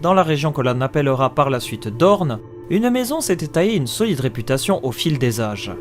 dans la région que l'on appellera par la suite Dorne, une maison s'était taillée une solide réputation au fil des âges.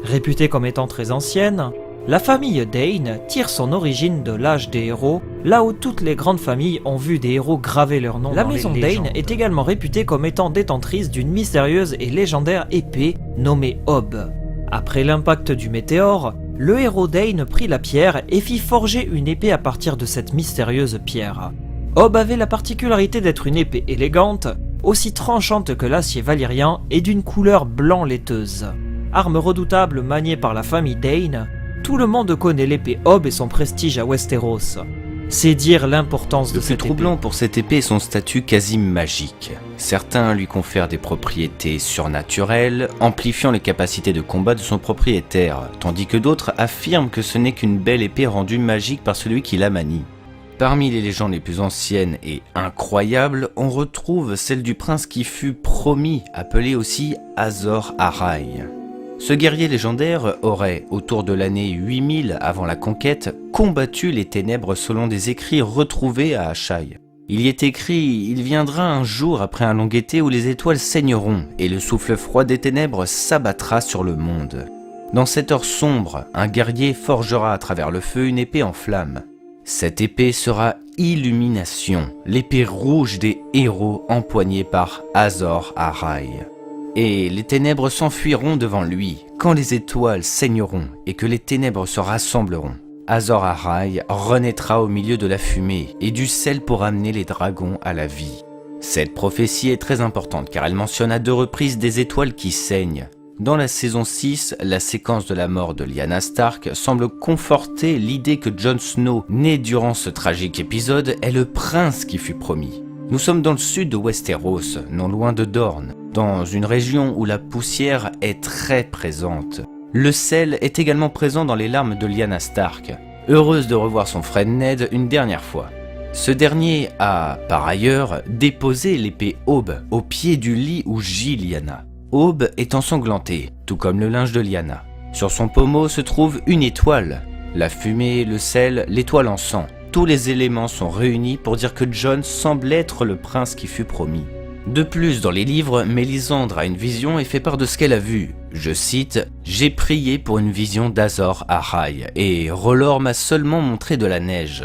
Réputée comme étant très ancienne, la famille Dane tire son origine de l'âge des héros, là où toutes les grandes familles ont vu des héros graver leur nom dans les légendes. La maison Dane est également réputée comme étant détentrice d'une mystérieuse et légendaire épée nommée Hob. Après l'impact du météore, le héros Dane prit la pierre et fit forger une épée à partir de cette mystérieuse pierre. Hob avait la particularité d'être une épée élégante, aussi tranchante que l'acier valyrien et d'une couleur blanc laiteuse. Arme redoutable maniée par la famille Dane, tout le monde connaît l'épée Hob et son prestige à Westeros. C'est dire l'importance de cette épée. Le plus troublant pour cette épée est son statut quasi magique. Certains lui confèrent des propriétés surnaturelles, amplifiant les capacités de combat de son propriétaire, tandis que d'autres affirment que ce n'est qu'une belle épée rendue magique par celui qui la manie. Parmi les légendes les plus anciennes et incroyables, on retrouve celle du prince qui fut promis, appelé aussi Azor Ahai. Ce guerrier légendaire aurait, autour de l'année 8000 avant la conquête, combattu les ténèbres selon des écrits retrouvés à Asshai. Il y est écrit « Il viendra un jour après un long été où les étoiles saigneront et le souffle froid des ténèbres s'abattra sur le monde. Dans cette heure sombre, un guerrier forgera à travers le feu une épée en flammes. Cette épée sera Illumination, l'épée rouge des héros empoignée par Azor Ahai. Et les ténèbres s'enfuiront devant lui, quand les étoiles saigneront et que les ténèbres se rassembleront. Azor Ahai renaîtra au milieu de la fumée et du sel pour amener les dragons à la vie. Cette prophétie est très importante car elle mentionne à 2 reprises des étoiles qui saignent. Dans la saison 6, la séquence de la mort de Lyanna Stark semble conforter l'idée que Jon Snow, né durant ce tragique épisode, est le prince qui fut promis. Nous sommes dans le sud de Westeros, non loin de Dorne, dans une région où la poussière est très présente. Le sel est également présent dans les larmes de Lyanna Stark, heureuse de revoir son frère Ned une dernière fois. Ce dernier a, par ailleurs, déposé l'épée Aube au pied du lit où gît Lyanna. Aube est ensanglantée, tout comme le linge de Lyanna. Sur son pommeau se trouve une étoile. La fumée, le sel, l'étoile en sang. Tous les éléments sont réunis pour dire que Jon semble être le prince qui fut promis. De plus, dans les livres, Mélisandre a une vision et fait part de ce qu'elle a vu. Je cite « J'ai prié pour une vision d'Azor Ahai, et R'hllor m'a seulement montré de la neige. »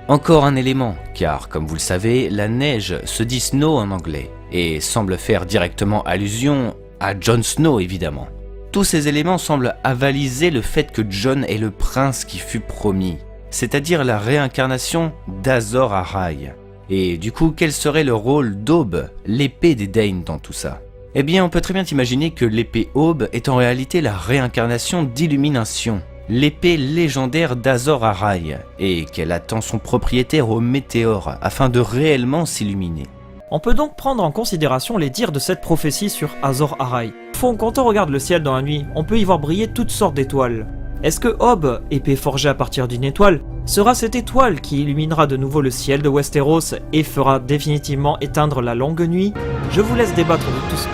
Encore un élément, car comme vous le savez, la neige se dit Snow en anglais, et semble faire directement allusion à Jon Snow évidemment. Tous ces éléments semblent avaliser le fait que Jon est le prince qui fut promis, c'est-à-dire la réincarnation d'Azor Ahai. Et du coup, quel serait le rôle d'Aube, l'épée des Dane dans tout ça? Eh bien, on peut très bien imaginer que l'épée Aube est en réalité la réincarnation d'Illumination, l'épée légendaire d'Azor Ahai, et qu'elle attend son propriétaire au météore afin de réellement s'illuminer. On peut donc prendre en considération les dires de cette prophétie sur Azor Ahai. Au fond, quand on regarde le ciel dans la nuit, on peut y voir briller toutes sortes d'étoiles. Est-ce que Hob, épée forgée à partir d'une étoile, sera cette étoile qui illuminera de nouveau le ciel de Westeros et fera définitivement éteindre la longue nuit? Je vous laisse débattre de tout ça.